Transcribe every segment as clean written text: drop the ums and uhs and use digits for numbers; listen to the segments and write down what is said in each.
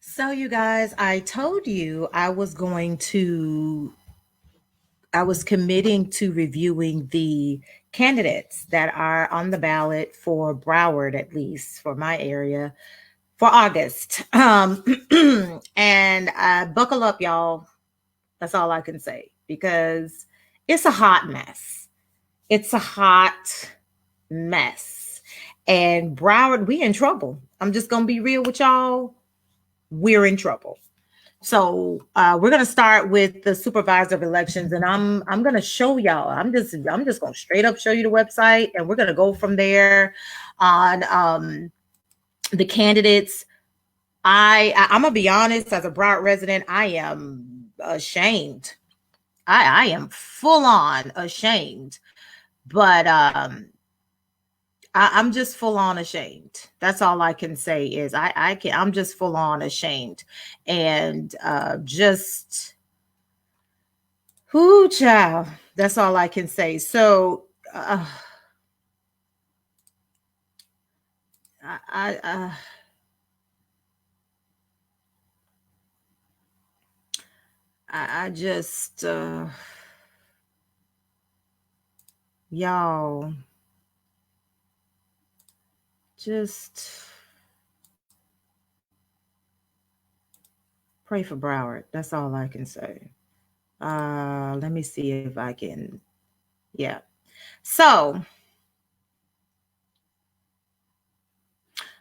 So, you guys, I told you I was committing to reviewing the candidates that are on the ballot for Broward, at least for my area, for August. And buckle up, y'all. That's all I can say because it's a hot mess. It's a hot mess. And Broward, we in trouble. I'm just going to be real with y'all. We're in trouble. So we're gonna start with the supervisor of elections, and I'm gonna show y'all. I'm just gonna straight up show you the website, and we're gonna go from there on the candidates. I'm gonna be honest, as a Broward resident, I am ashamed. I am full on ashamed, but I'm just full on ashamed. That's all I can say is I'm just full on ashamed and just whoo child. That's all I can say. So I just y'all just pray for Broward. That's all I can say. Let me see if I can. Yeah. So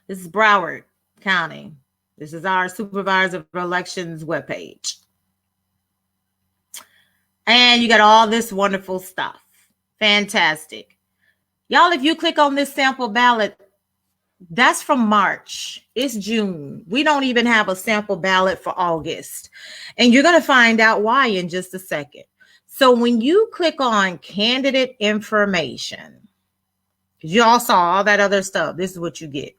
this is Broward County. This is our Supervisor of Elections webpage. And you got all this wonderful stuff. Fantastic. Y'all, if you click on this sample ballot, that's from March. It's June. We don't even have a sample ballot for August. And you're going to find out why in just a second. So when you click on candidate information, because you all saw all that other stuff, this is what you get.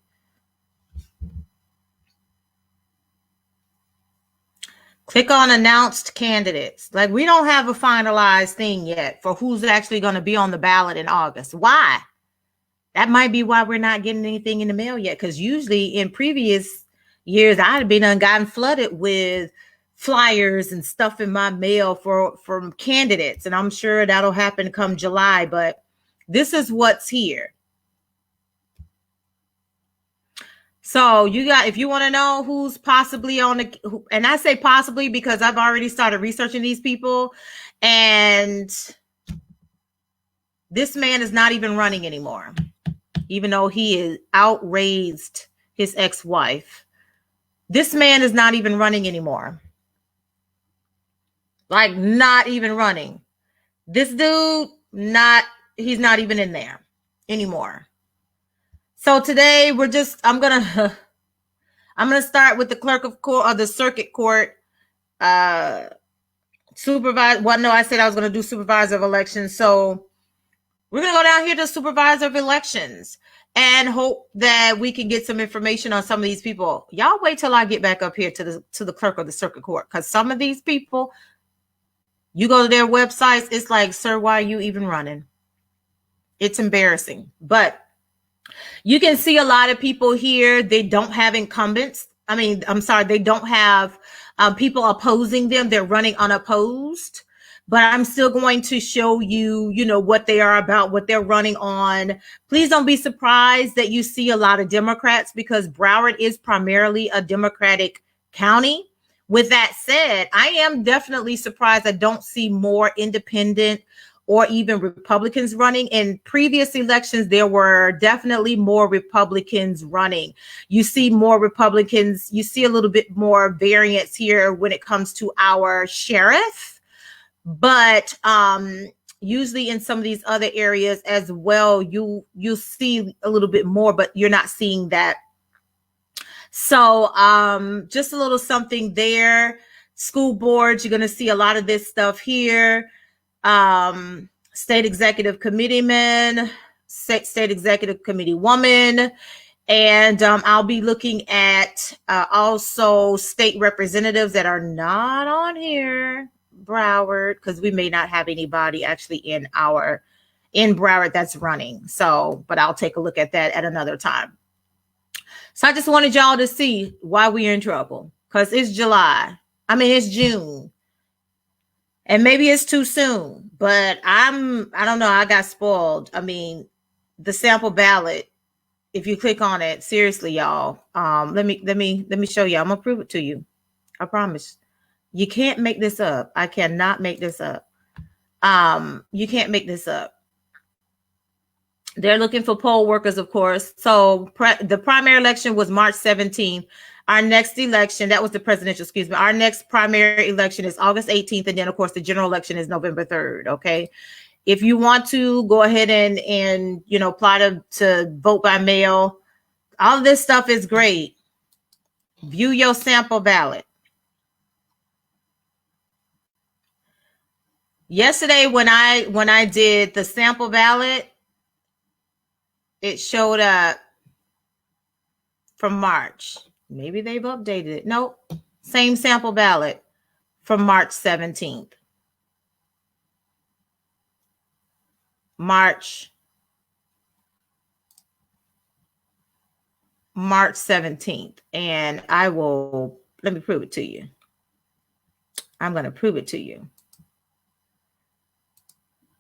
Click on announced candidates. Like, we don't have a finalized thing yet for who's actually going to be on the ballot in August. Why? That might be why we're not getting anything in the mail yet. Because usually in previous years, I'd been gotten flooded with flyers and stuff in my mail from candidates. And I'm sure that'll happen come July. But this is what's here. So you got, if you want to know who's possibly on the, and I say possibly because I've already started researching these people, and this man is not even running anymore, even though he is outraised his ex-wife. This man is not even running anymore. Like, not even running. This dude, he's not even in there anymore. So today I'm gonna start with the clerk of court or the circuit court supervisor. Well, no, I said I was gonna do supervisor of elections. So we're gonna go down here to supervisor of elections and hope that we can get some information on some of these people. Y'all wait till I get back up here to the clerk of the circuit court, because some of these people, you go to their websites, it's like, sir, why are you even running? It's embarrassing. But you can see a lot of people here. They don't have incumbents. They don't have people opposing them. They're running unopposed. But I'm still going to show you, what they are about, what they're running on. Please don't be surprised that you see a lot of Democrats, because Broward is primarily a Democratic county. With that said, I am definitely surprised I don't see more independent or even Republicans running. In previous elections, there were definitely more Republicans running. You see more Republicans. You see a little bit more variance here when it comes to our sheriff. But usually in some of these other areas as well, you see a little bit more, but you're not seeing that. So just a little something there. School boards, you're going to see a lot of this stuff here. State executive committee men, state executive committee woman, and I'll be looking at also state representatives that are not on here, Broward, because we may not have anybody actually in Broward that's running. So, but I'll take a look at that at another time. So I just wanted y'all to see why we're in trouble. because it's July. I mean, it's June. And maybe it's too soon, but I don't know. I got spoiled. I mean, the sample ballot, if you click on it, seriously, y'all, let me show you. I'm gonna prove it to you. I promise. You can't make this up. I cannot make this up. You can't make this up. They're looking for poll workers, of course. So the primary election was March 17th. Our next election, that was the presidential, excuse me. Our next primary election is August 18th. And then, of course, the general election is November 3rd. Okay. If you want to go ahead and you know, apply to vote by mail, all of this stuff is great. View your sample ballot. Yesterday, when I did the sample ballot, it showed up from March. Maybe they've updated it. Nope. Same sample ballot from March 17th. March 17th. And let me prove it to you. I'm going to prove it to you.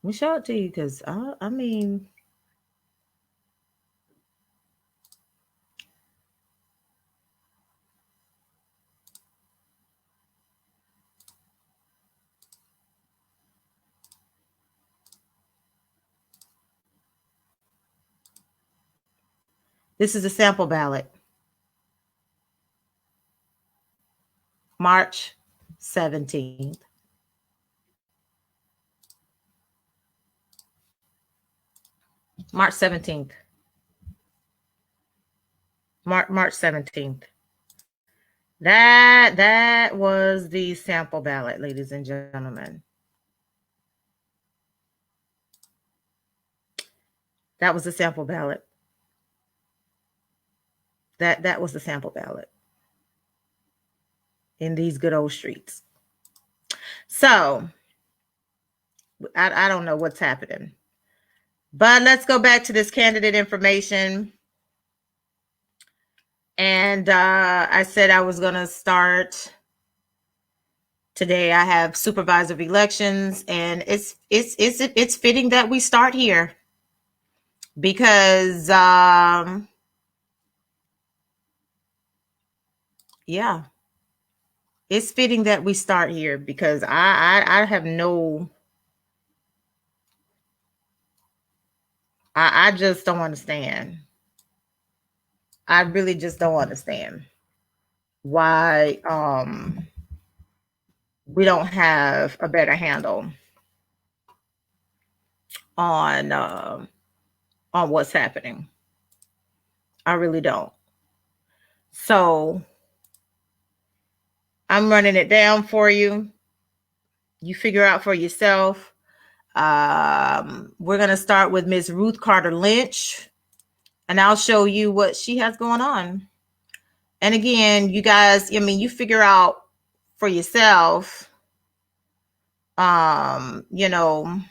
Let me show it to you because, I mean, this is a sample ballot. March 17th. March 17th. March 17th. That was the sample ballot, ladies and gentlemen. That was the sample ballot. That was the sample ballot in these good old streets. So I don't know what's happening, but let's go back to this candidate information. And I said I was going to start today. I have supervisor of elections, and it's fitting that we start here because yeah, it's fitting that we start here because I have no, I just don't understand. I really just don't understand why we don't have a better handle on what's happening. I really don't. So I'm running it down for you. You figure out for yourself. We're going to start with Miss Ruth Carter Lynch, and I'll show you what she has going on. And again, you guys, I mean, you figure out for yourself, you know,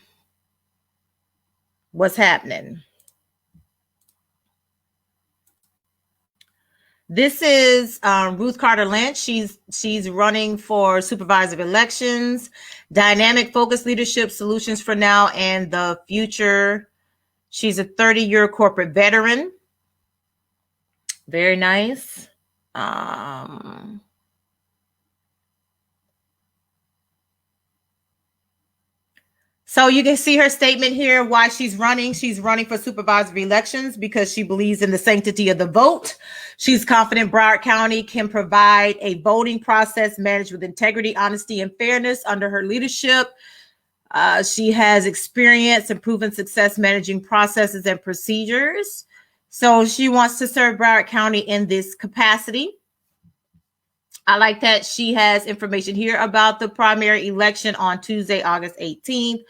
what's happening. This is Ruth Carter Lynch. She's running for supervisor of elections, dynamic focused leadership solutions for now and the future. She's a 30-year corporate veteran. Very nice. So you can see her statement here, why she's running. She's running for supervisory elections because she believes in the sanctity of the vote. She's confident Broward County can provide a voting process managed with integrity, honesty, and fairness under her leadership. She has experience and proven success managing processes and procedures. So she wants to serve Broward County in this capacity. I like that she has information here about the primary election on Tuesday, August 18th.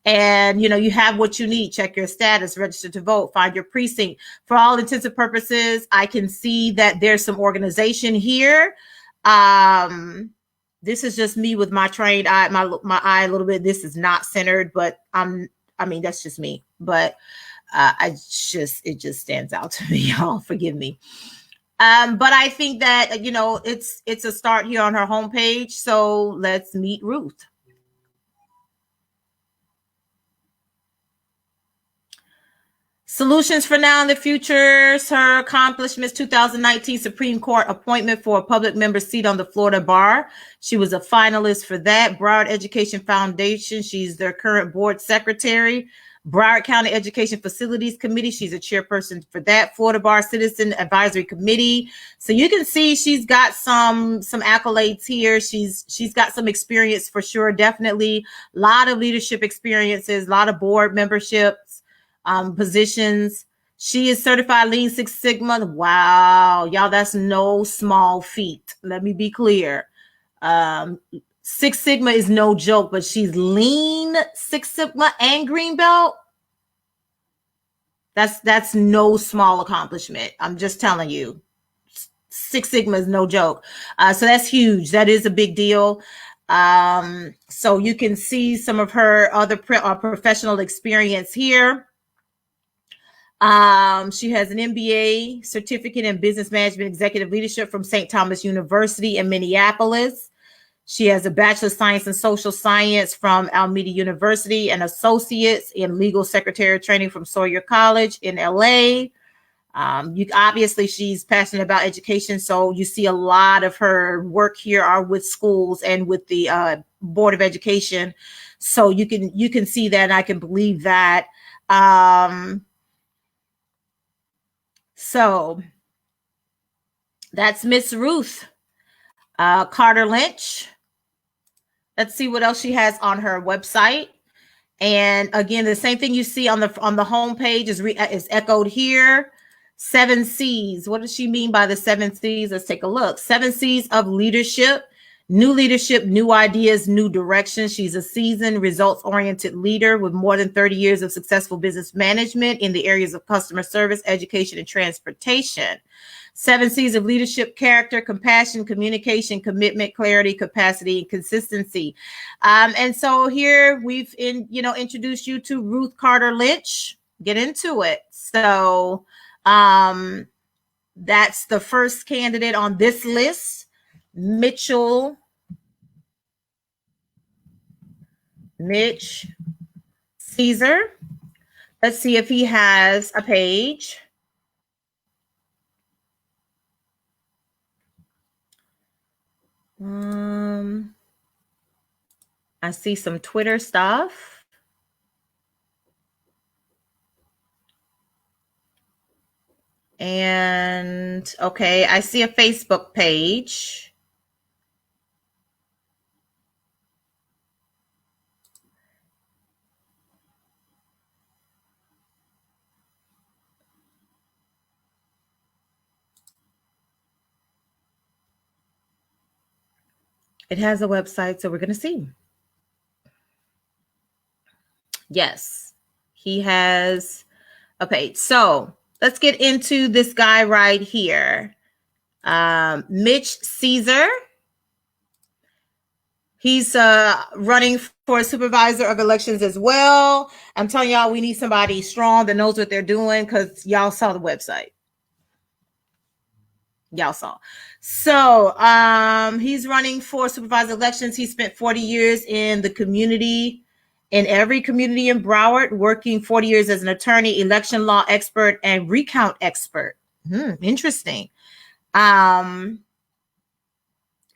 And, you know, you have what you need. Check your status, register to vote, find your precinct. For all intents and purposes, I can see that there's some organization here. This is just me with my trained eye, my eye a little bit. This is not centered, but I mean, that's just me. But it just stands out to me, y'all. Forgive me. But I think that, it's a start here on her homepage. So let's meet Ruth. Solutions for now and the future. Her accomplishments: 2019 Supreme Court appointment for a public member seat on the Florida bar. She was a finalist for that. Broward Education Foundation. She's their current board secretary. Broward County Education Facilities Committee. She's a chairperson for that. Florida Bar Citizen Advisory Committee. So you can see she's got some accolades here. She's got some experience for sure. Definitely a lot of leadership experiences, a lot of board memberships. Positions. She is certified Lean Six Sigma. Wow, y'all, that's no small feat. Let me be clear. Six Sigma is no joke, but she's Lean Six Sigma and Green Belt. That's no small accomplishment. I'm just telling you. Six Sigma is no joke. So that's huge. That is a big deal. So you can see some of her other professional experience here. She has an MBA certificate in business management executive leadership from St. Thomas University in Minneapolis. She has a Bachelor of Science in Social Science from Alameda University and associates in legal secretarial training from Sawyer College in LA. Obviously she's passionate about education. So you see a lot of her work here are with schools and with the Board of Education. So you can see that, and I can believe that. So that's Miss Ruth Carter Lynch. Let's see what else she has on her website. And again, the same thing you see on the home page is echoed here. 7 C's. What does she mean by the 7 C's? Let's take a look. 7 C's of leadership: new leadership, new ideas, new direction. She's a seasoned, results-oriented leader with more than 30 years of successful business management in the areas of customer service, education, and transportation. 7 C's of leadership: character, compassion, communication, commitment, clarity, capacity, and consistency. And so here we've introduced you to Ruth Carter Lynch. Get into it. So that's the first candidate on this list, Mitch Caesar. Let's see if he has a page. I see some Twitter stuff. And okay, I see a Facebook page. It has a website, so we're going to see. Yes, he has a page. So let's get into this guy right here. Mitch Caesar. He's running for supervisor of elections as well. I'm telling y'all, we need somebody strong that knows what they're doing, because y'all saw the website. Y'all saw. So he's running for supervisor elections. He spent 40 years in the community, in every community in Broward, working 40 years as an attorney, election law expert, and recount expert. Interesting.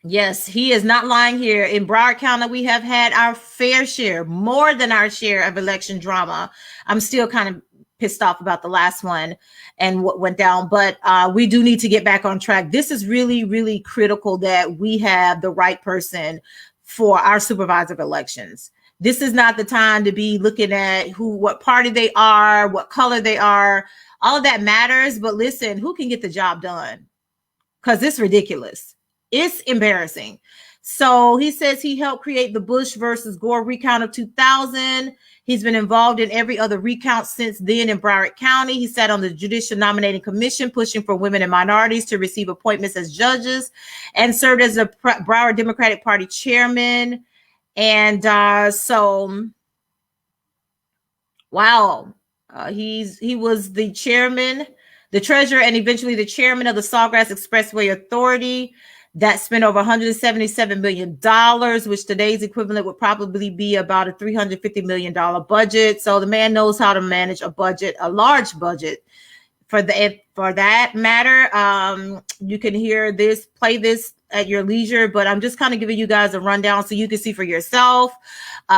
Yes, he is not lying here. In Broward County, we have had our fair share, more than our share of election drama. I'm still kind of pissed off about the last one and what went down, but we do need to get back on track. This is really, really critical that we have the right person for our supervisor of elections. This is not the time to be looking at what party they are, what color they are. All of that matters, but listen, who can get the job done? Because it's ridiculous. It's embarrassing. So he says he helped create the Bush versus Gore recount of 2000. He's been involved in every other recount since then in Broward County. He sat on the Judicial Nominating Commission, pushing for women and minorities to receive appointments as judges, and served as a Broward Democratic Party chairman. And wow, he was the chairman the treasurer and eventually the chairman of the Sawgrass Expressway Authority that spent over $177 million, which today's equivalent would probably be about a $350 million budget. So the man knows how to manage a budget, a large budget. For that matter, you can play this at your leisure, but I'm just kind of giving you guys a rundown so you can see for yourself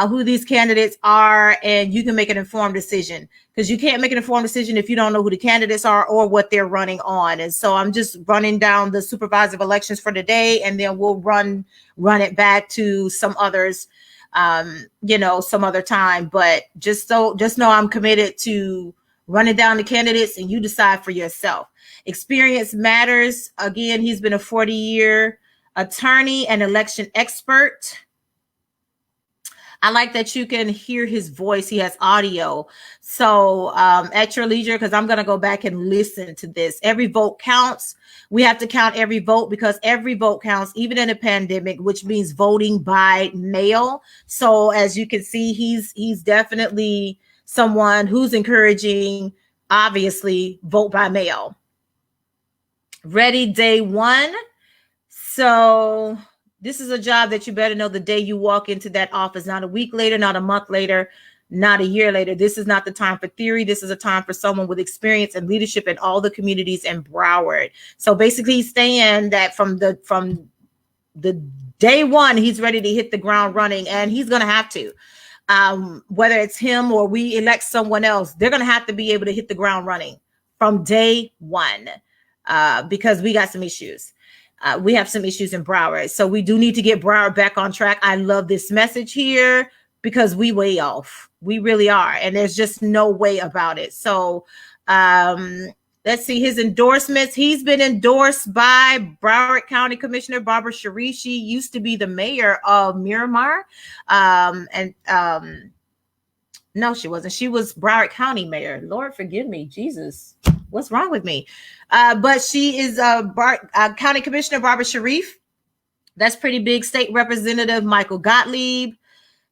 who these candidates are, and you can make an informed decision, because you can't make an informed decision if you don't know who the candidates are or what they're running on. And so I'm just running down the supervisor of elections for today, and then we'll run it back to some others, some other time. But just know I'm committed to running down the candidates, and you decide for yourself. Experience matters. Again, he's been a 40-year attorney and election expert. I like that you can hear his voice. He has audio. So at your leisure, because I'm going to go back and listen to this. Every vote counts. We have to count every vote, because every vote counts, even in a pandemic, which means voting by mail. So as you can see, he's definitely someone who's encouraging, obviously, vote by mail. Ready day one. So this is a job that you better know the day you walk into that office, not a week later, not a month later, not a year later. This is not the time for theory. This is a time for someone with experience and leadership in all the communities in Broward. So basically he's saying that from the day one, he's ready to hit the ground running, and he's going to have to. Whether it's him or we elect someone else, they're going to have to be able to hit the ground running from day one, because we got some issues. We have some issues in Broward. So we do need to get Broward back on track. I love this message here, because we way off. We really are. And there's just no way about it. So let's see his endorsements. He's been endorsed by Broward County Commissioner Barbara Sharif. She used to be the mayor of Miramar. No, she wasn't. She was Broward County mayor. Lord, forgive me. Jesus, what's wrong with me? But she is County Commissioner Barbara Sharif. That's pretty big. State Representative Michael Gottlieb.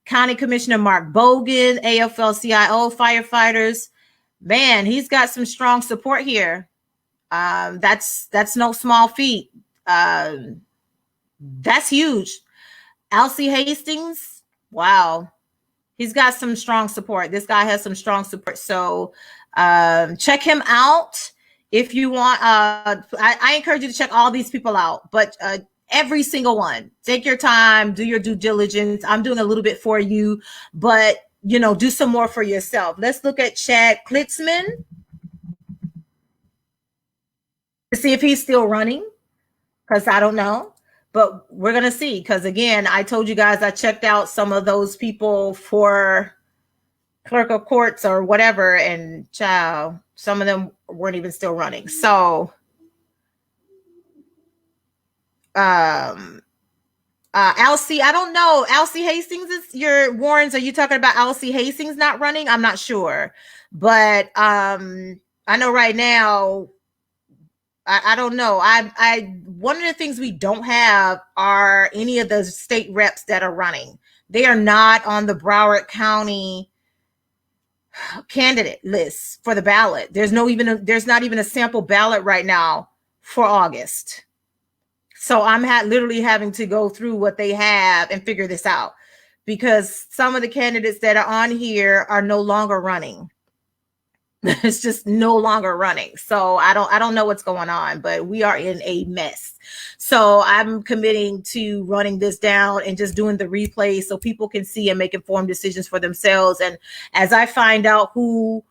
County Commissioner Mark Bogan, AFL-CIO firefighters. Man, he's got some strong support here. That's no small feat. That's huge. Alcee Hastings, wow. He's got some strong support. This guy has some strong support. So check him out if you want. I encourage you to check all these people out, but every single one. Take your time, do your due diligence. I'm doing a little bit for you, but do some more for yourself. Let's look at Chad Klitzman to see if he's still running, because I don't know, but we're going to see. Because again, I told you guys I checked out some of those people for clerk of courts or whatever, and child, some of them weren't even still running. So Alcee, I don't know. Alcee Hastings is your Warrens. Are you talking about Alcee Hastings not running? I'm not sure, but I know right now. I don't know. One of the things we don't have are any of the state reps that are running. They are not on the Broward County candidate list for the ballot. There's not even a sample ballot right now for August. So I'm literally having to go through what they have and figure this out, because some of the candidates that are on here are no longer running. It's just no longer running. So I don't know what's going on, but we are in a mess. So I'm committing to running this down and just doing the replay so people can see and make informed decisions for themselves. And as I find out who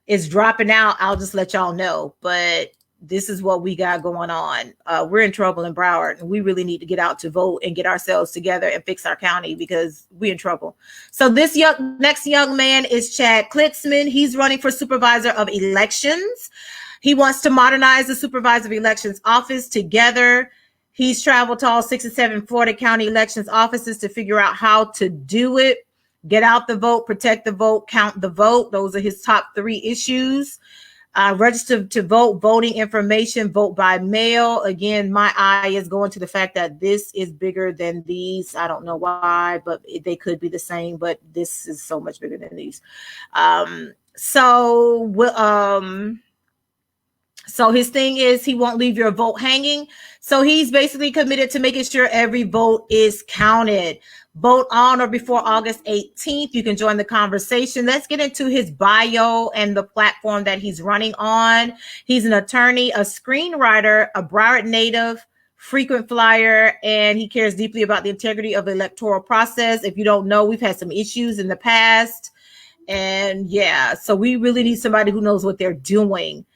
is dropping out, I'll just let y'all know. But this is what we got going on. We're in trouble in Broward, and we really need to get out to vote and get ourselves together and fix our county, because we're in trouble. So this next young man is Chad Klitzman. He's running for supervisor of elections. He wants to modernize the supervisor of elections office together. He's traveled to all 67 Florida county elections offices to figure out how to do it. Get out the vote, protect the vote, count the vote. Those are his top 3 issues. Register to vote, voting information, vote by mail. Again, my eye is going to the fact that this is bigger than these. I don't know why, but they could be the same, but this is so much bigger than these. So So his thing is he won't leave your vote hanging. So he's basically committed to making sure every vote is counted. Vote on or before August 18th. You can join the conversation. Let's get into his bio and the platform that he's running on. He's an attorney, a screenwriter, a Broward native, frequent flyer, and he cares deeply about the integrity of the electoral process. If you don't know, we've had some issues in the past. And yeah, so we really need somebody who knows what they're doing.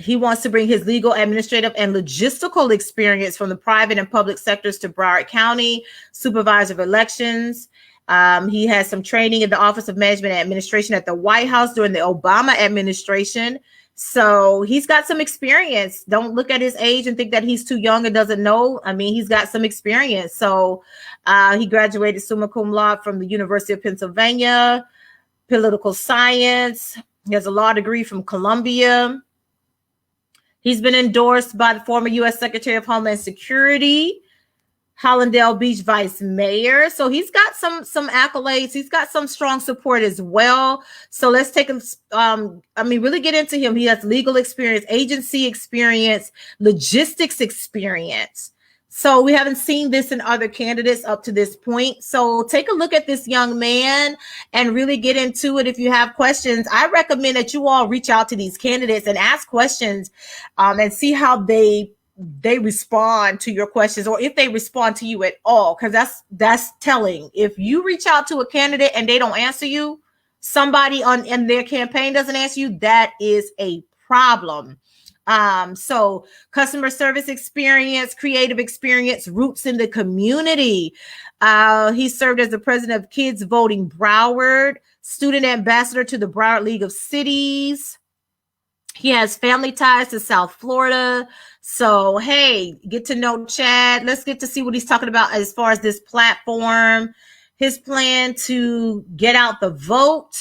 He wants to bring his legal, administrative, and logistical experience from the private and public sectors to Broward County, Supervisor of Elections. He has some training in the Office of Management and Administration at the White House during the Obama administration. So he's got some experience. Don't look at his age and think that he's too young and doesn't know. I mean, he's got some experience. So he graduated summa cum laude from the University of Pennsylvania, political science. He has a law degree from Columbia. He's been endorsed by the former U.S. Secretary of Homeland Security, Hollandale Beach Vice Mayor. So he's got some accolades. He's got some strong support as well. So let's take him. Really get into him. He has legal experience, agency experience, logistics experience. So we haven't seen this in other candidates up to this point. So take a look at this young man and really get into it. If you have questions, I recommend that you all reach out to these candidates and ask questions and see how they respond to your questions, or if they respond to you at all, because that's telling. If you reach out to a candidate and they don't answer you, somebody in their campaign doesn't answer you, that is a problem. So customer service experience, creative experience, roots in the community. He served as the president of Kids Voting Broward, student ambassador to the Broward League of Cities. He has family ties to South Florida. So, hey, get to know Chad. Let's get to see what he's talking about as far as this platform, his plan to get out the vote,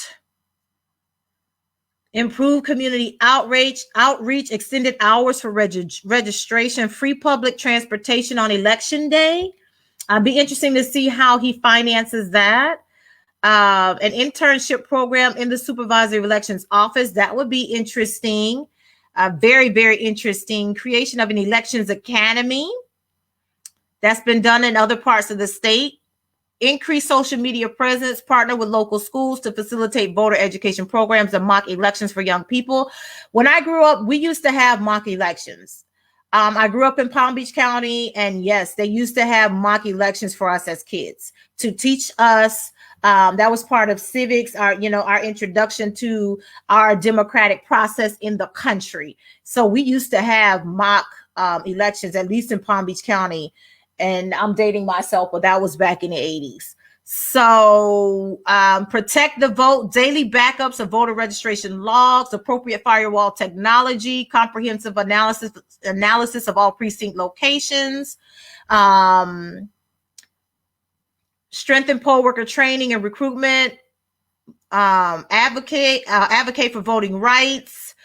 improve community outreach, extended hours for registration, free public transportation on election day. Be interesting to see how he finances that. An internship program in the Supervisor of Elections office. That would be interesting. Very, very interesting. Creation of an elections academy. That's been done in other parts of the state. Increase social media presence, partner with local schools to facilitate voter education programs and mock elections for young people. When I grew up, we used to have mock elections. I grew up in Palm Beach County, and yes, they used to have mock elections for us as kids to teach us. That was part of civics, our introduction to our democratic process in the country. So we used to have mock elections, at least in Palm Beach County. And I'm dating myself, but that was back in the 80s. So protect the vote, daily backups of voter registration logs, appropriate firewall technology, comprehensive analysis of all precinct locations, strengthen poll worker training and recruitment, advocate for voting rights,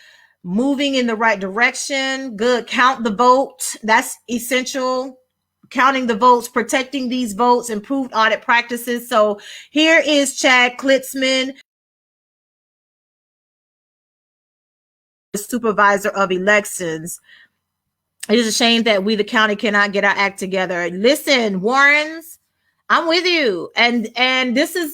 moving in the right direction. Good. Count the vote. That's essential. Counting the votes, protecting these votes, improved audit practices. So here is Chad Klitzman, the Supervisor of Elections. It is a shame that we, the county, cannot get our act together. Listen, Warrens, I'm with you. And listen,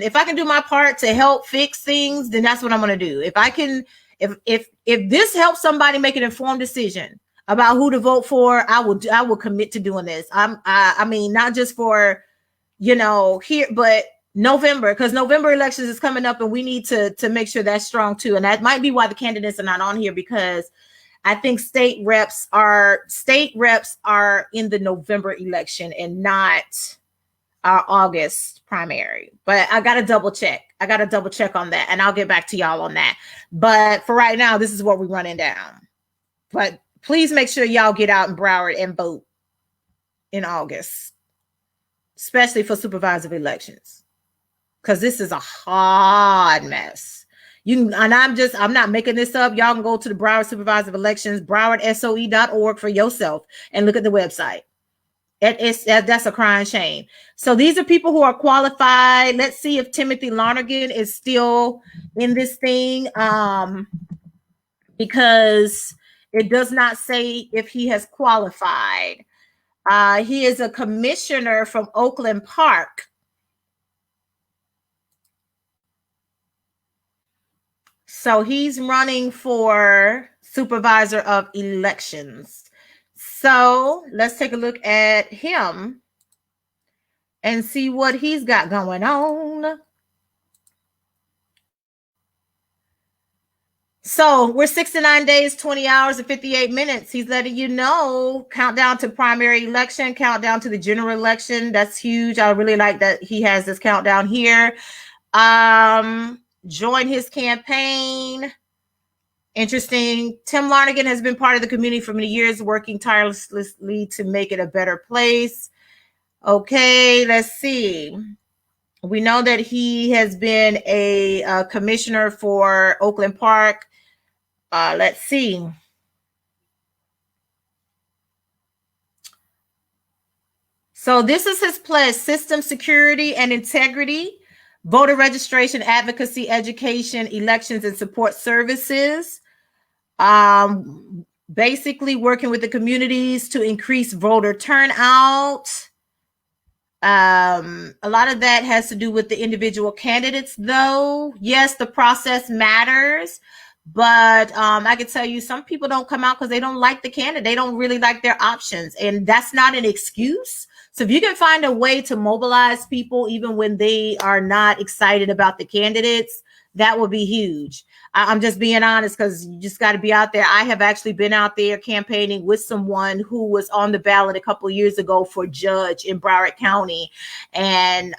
if I can do my part to help fix things, then that's what I'm going to do. If I can, if this helps somebody make an informed decision about who to vote for, I will commit to doing this. I mean, not just for, here, but November, because November elections is coming up and we need to make sure that's strong too. And that might be why the candidates are not on here, because I think state reps are in the November election and not our August primary. But I got to double check. on that, and I'll get back to y'all on that. But for right now, this is what we're running down. But please make sure y'all get out in Broward and vote in August, especially for supervisor of elections, because this is a hard mess. I'm not making this up. Y'all can go to the Broward Supervisor of Elections, browardsoe.org for yourself and look at the website. That's a crying shame. So these are people who are qualified. Let's see if Timothy Lonergan is still in this thing. because it does not say if he has qualified. He is a commissioner from Oakland Park. So he's running for supervisor of elections. So let's take a look at him and see what he's got going on. So we're 69 days, 20 hours, and 58 minutes. He's letting you know, countdown to primary election, countdown to the general election. That's huge. I really like that he has this countdown here. Join his campaign. Interesting. Tim Larnigan has been part of the community for many years, working tirelessly to make it a better place. Okay, let's see. We know that he has been a commissioner for Oakland Park. Let's see. So this is his pledge: system security and integrity, voter registration, advocacy, education, elections, and support services. Basically working with the communities to increase voter turnout. A lot of that has to do with the individual candidates, though. Yes, the process matters, but I can tell you some people don't come out because they don't like the candidate. They don't really like their options, and that's not an excuse. So if you can find a way to mobilize people, even when they are not excited about the candidates, that would be huge. I'm just being honest, because you just got to be out there. I have actually been out there campaigning with someone who was on the ballot a couple of years ago for judge in Broward County. And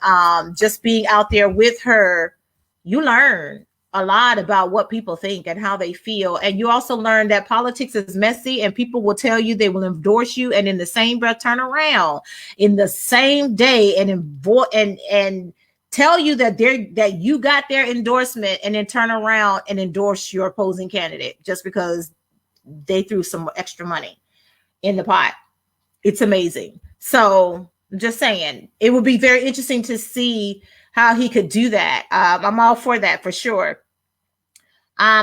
just being out there with her, you learn a lot about what people think and how they feel. And you also learn that politics is messy, and people will tell you they will endorse you, and in the same breath turn around in the same day and tell you that you got their endorsement, and then turn around and endorse your opposing candidate just because they threw some extra money in the pot. It's amazing. So I'm just saying, it would be very interesting to see how he could do that. I'm all for that for sure.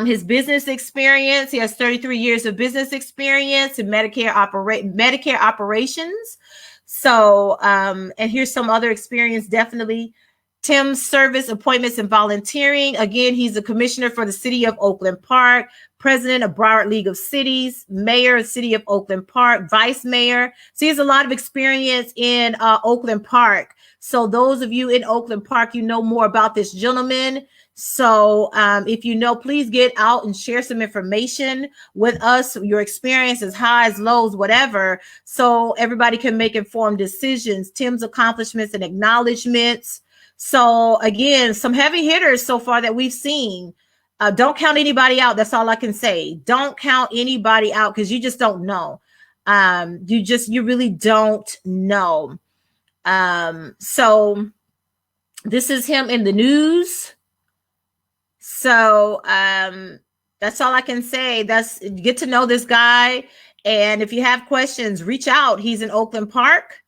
His business experience, he has 33 years of business experience in Medicare operations. So, and here's some other experience, definitely. Tim's service, appointments, and volunteering. Again, he's a commissioner for the city of Oakland Park, president of Broward League of Cities, mayor of the city of Oakland Park, vice mayor. So he has a lot of experience in Oakland Park. So those of you in Oakland Park, you know more about this gentleman. So if you know, please get out and share some information with us, your experiences, highs, lows, whatever, so everybody can make informed decisions. Tim's accomplishments and acknowledgments. So again, some heavy hitters so far that we've seen. Don't count anybody out. That's all I can say. Don't count anybody out, because you just don't know. You really don't know. So this is him in the news. So that's all I can say. Get to know this guy. And if you have questions, reach out. He's in Oakland Park.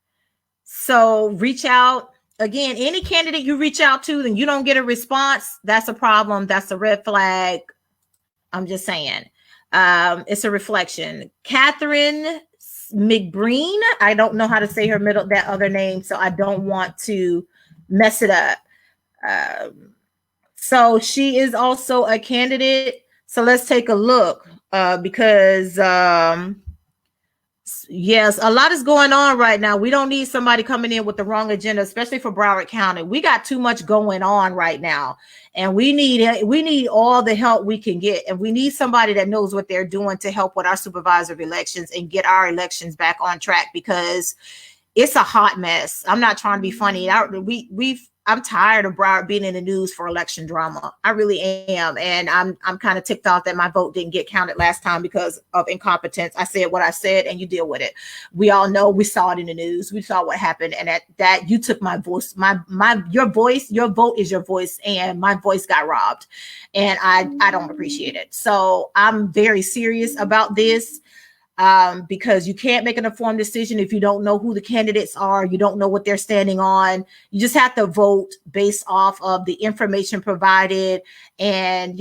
So reach out. Again, any candidate you reach out to and you don't get a response, that's a problem. That's a red flag. I'm just saying. It's a reflection. Catherine McBreen. I don't know how to say that other name, so I don't want to mess it up. So she is also a candidate. So let's take a look because yes, a lot is going on right now. We don't need somebody coming in with the wrong agenda, especially for Broward County. We got too much going on right now, and we need all the help we can get, and we need somebody that knows what they're doing to help with our supervisor of elections and get our elections back on track, because it's a hot mess. I'm not trying to be funny. I'm tired of Broward being in the news for election drama. I really am. And I'm kind of ticked off that my vote didn't get counted last time because of incompetence. I said what I said, and you deal with it. We all know, we saw it in the news. We saw what happened. And that you took my voice, your vote is your voice, and my voice got robbed. And I don't appreciate it. So I'm very serious about this. Because you can't make an informed decision if you don't know who the candidates are, you don't know what they're standing on. You just have to vote based off of the information provided, and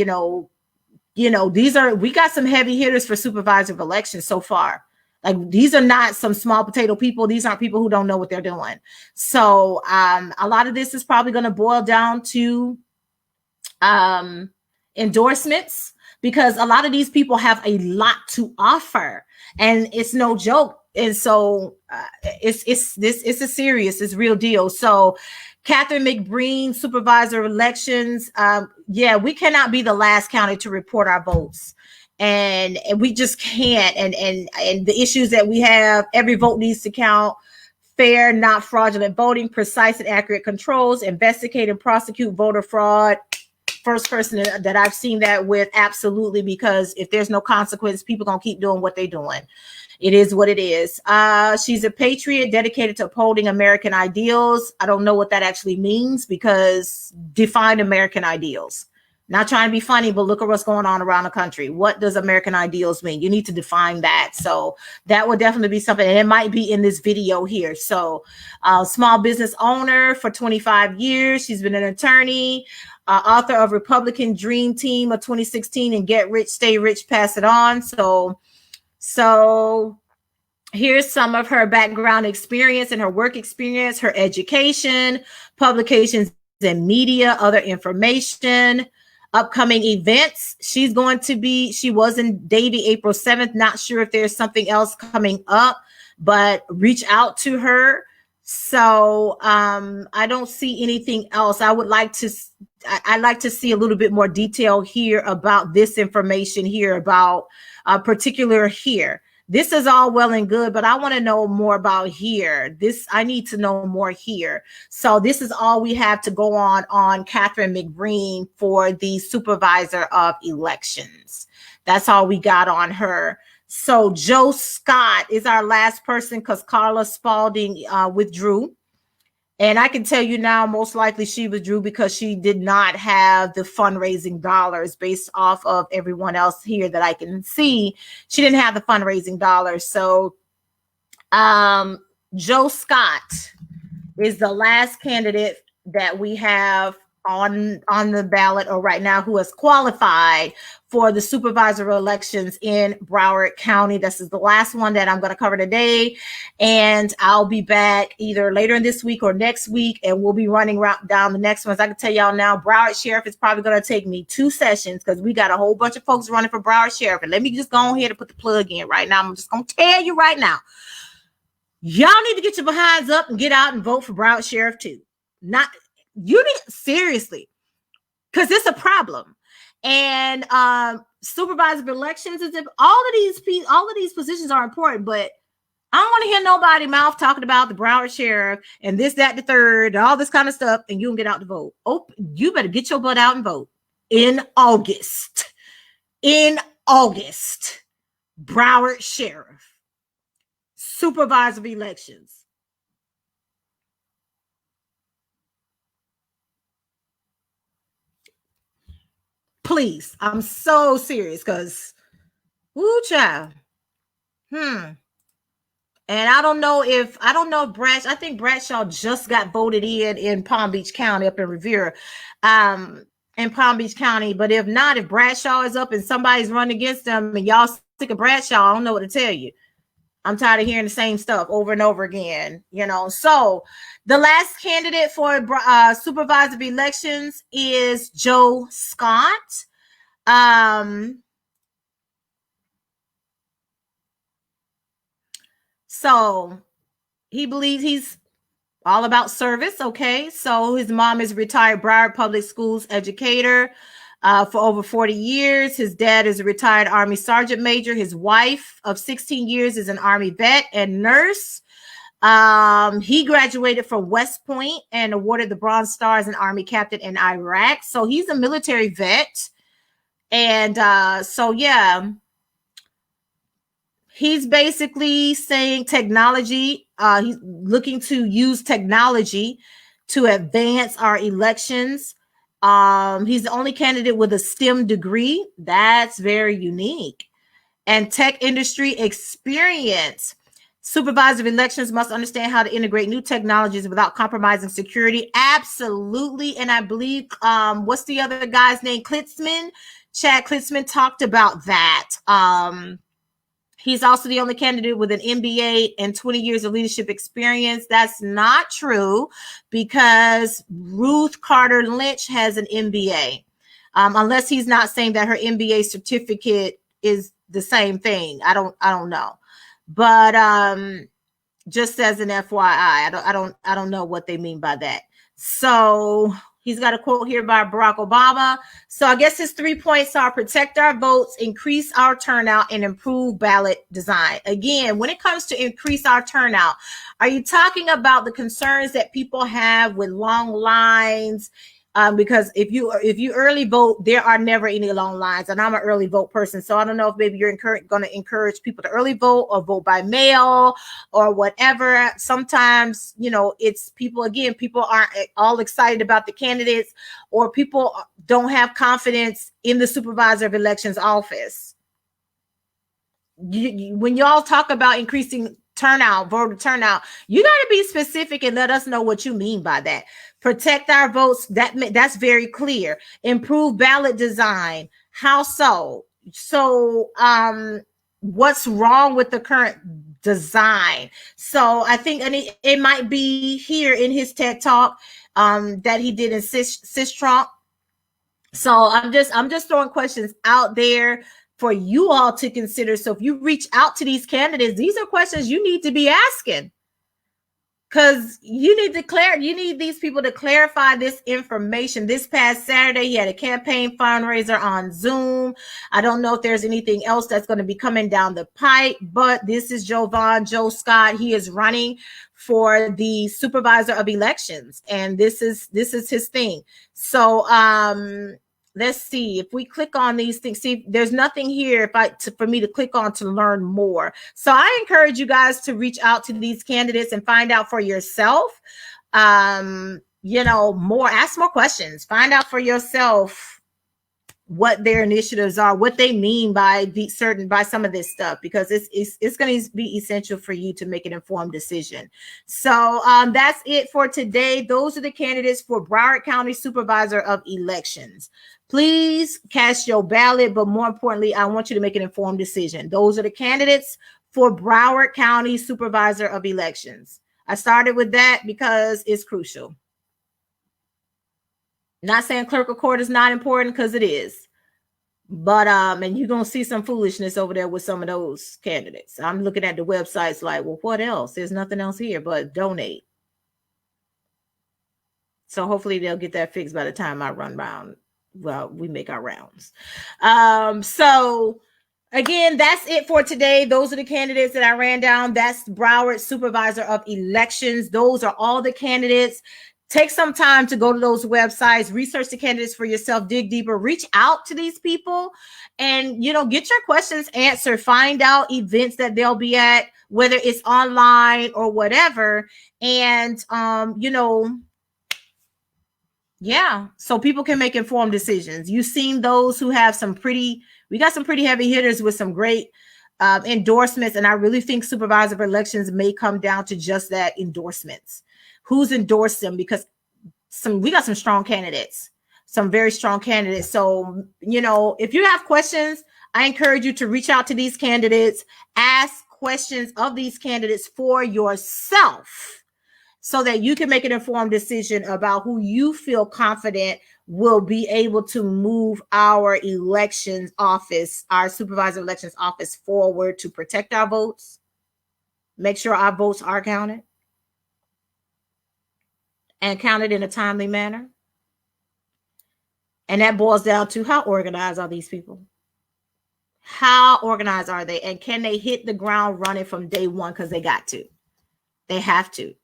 we got some heavy hitters for supervisor of elections so far. Like, these are not some small potato people. These aren't people who don't know what they're doing. So a lot of this is probably going to boil down to endorsements, because a lot of these people have a lot to offer, and it's no joke. And so it's a real deal. So Catherine McBreen, supervisor of elections. We cannot be the last county to report our votes. And we just can't. And the issues that we have, every vote needs to count. Fair, not fraudulent voting, precise and accurate controls, investigate and prosecute voter fraud. First person that I've seen that with, absolutely, because if there's no consequence, people gonna keep doing what they're doing. It is what it is. She's a patriot dedicated to upholding American ideals. I don't know what that actually means, because define American ideals. Not trying to be funny, but look at what's going on around the country. What does American ideals mean? You need to define that. So that would definitely be something, and it might be in this video here. So small business owner for 25 years. She's been an attorney, author of Republican Dream Team of 2016 and Get Rich, Stay Rich, Pass It On. So here's some of her background experience and her work experience, her education, publications and media, other information, upcoming events. She was in Davie April 7th. Not sure if there's something else coming up, but reach out to her. So I don't see anything else. I'd like to see a little bit more detail here about this information here, about particular here. This is all well and good, but I want to know more about here. I need to know more here. So this is all we have to go on Catherine McBreen for the supervisor of elections. That's all we got on her. So Joe Scott is our last person, because Carla Spalding withdrew. And I can tell you now, most likely she withdrew because she did not have the fundraising dollars, based off of everyone else here that I can see. She didn't have the fundraising dollars. So Joe Scott is the last candidate that we have on the ballot, or right now, who has qualified for the supervisor elections in Broward County. This is the last one that I'm going to cover today, and I'll be back either later in this week or next week, and we'll be running down the next ones. I can tell y'all now, Broward Sheriff is probably going to take me 2 sessions, because we got a whole bunch of folks running for Broward Sheriff. And let me just go ahead and put the plug in right now. I'm just going to tell you right now, y'all need to get your behinds up and get out and vote for Broward Sheriff too. Seriously, because it's a problem. And supervisor of elections, is if all of these positions are important, but I don't want to hear nobody mouth talking about the Broward Sheriff and this, that, the third, all this kind of stuff, and you can get out to vote. Oh, you better get your butt out and vote in August. In August, Broward Sheriff, supervisor of elections. Please, I'm so serious, because, woo, child. And I don't know if I think Bradshaw just got voted in Palm Beach County, up in Revere, in Palm Beach County. But if not, if Bradshaw is up and somebody's running against them and y'all sick of Bradshaw, I don't know what to tell you. I'm tired of hearing the same stuff over and over again, So the last candidate for supervisor of elections is Joe Scott. So he believes he's all about service. Okay. So his mom is a retired Broward Public Schools educator for over 40 years. His dad is a retired Army Sergeant Major. His wife of 16 years is an Army vet and nurse. He graduated from West Point and awarded the Bronze Star as an Army captain in Iraq. So he's a military vet. And he's basically saying technology. He's looking to use technology to advance our elections. He's the only candidate with a STEM degree. That's very unique. And tech industry experience. Supervisor of elections must understand how to integrate new technologies without compromising security. Absolutely. And I believe, what's the other guy's name? Klitzman. Chad Klitzman talked about that. He's also the only candidate with an MBA and 20 years of leadership experience. That's not true, because Ruth Carter Lynch has an MBA. Unless he's not saying that her MBA certificate is the same thing. I don't know. But just as an FYI, I don't know what they mean by that. So he's got a quote here by Barack Obama. So I guess his 3 points are: protect our votes, increase our turnout, and improve ballot design. Again, when it comes to increase our turnout, are you talking about the concerns that people have with long lines? Because if you early vote, there are never any long lines, and I'm an early vote person, so I don't know if maybe you're going to encourage people to early vote or vote by mail or whatever. Sometimes, it's people aren't all excited about the candidates, or people don't have confidence in the supervisor of elections office. When y'all talk about increasing voter turnout, you got to be specific and let us know what you mean by that. Protect our votes, that's very clear. Improve ballot design. How so? So what's wrong with the current design? So I think it might be here in his TED Talk that he did in Trump. So I'm just throwing questions out there for you all to consider. So if you reach out to these candidates, these are questions you need to be asking, because you need these people to clarify this information. This past Saturday, he had a campaign fundraiser on Zoom. I don't know if there's anything else that's going to be coming down the pipe, but this is Joe Scott. He is running for the supervisor of elections, and this is his thing. So let's see if we click on these things. See, there's nothing here for me to click on to learn more. So I encourage you guys to reach out to these candidates and find out for yourself. More, ask more questions, find out for yourself what their initiatives are, what they mean by some of this stuff, because it's going to be essential for you to make an informed decision. So that's it for today. Those are the candidates for Broward County Supervisor of Elections. Please cast your ballot, but more importantly, I want you to make an informed decision. Those are the candidates for Broward County Supervisor of Elections. I started with that because it's crucial. Not saying clerk of court is not important, because it is. But and you're gonna see some foolishness over there with some of those candidates. I'm looking at the websites like, well, what else? There's nothing else here but donate. So hopefully they'll get that fixed by the time I run around. Well, we make our rounds. So again, that's it for today. Those are the candidates that I ran down. That's Broward Supervisor of Elections. Those are all the candidates. Take some time to go to those websites, research the candidates for yourself, dig deeper, reach out to these people, and, get your questions answered. Find out events that they'll be at, whether it's online or whatever. And, yeah, so people can make informed decisions. You've seen those who have we got some pretty heavy hitters with some great endorsements. And I really think Supervisor of Elections may come down to just that, endorsements. Who's endorsed them? Because we got some strong candidates, some very strong candidates. So, if you have questions, I encourage you to reach out to these candidates, ask questions of these candidates for yourself, so that you can make an informed decision about who you feel confident will be able to move our elections office, our supervisor elections office forward to protect our votes, make sure our votes are counted, and counted in a timely manner. And that boils down to, how organized are these people? How organized are they? And can they hit the ground running from day one? Because they got to. They have to.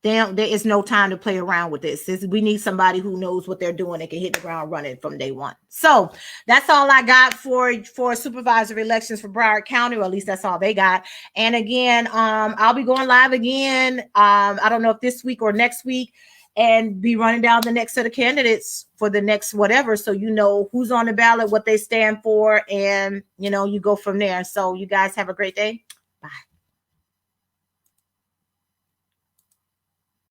There is no time to play around with this. We need somebody who knows what they're doing and can hit the ground running from day one. So that's all I got for supervisor elections for Broward County, or at least that's all they got. And again, I'll be going live again. I don't know if this week or next week, and be running down the next set of candidates for the next whatever. So you know who's on the ballot, what they stand for, and you go from there. So you guys have a great day.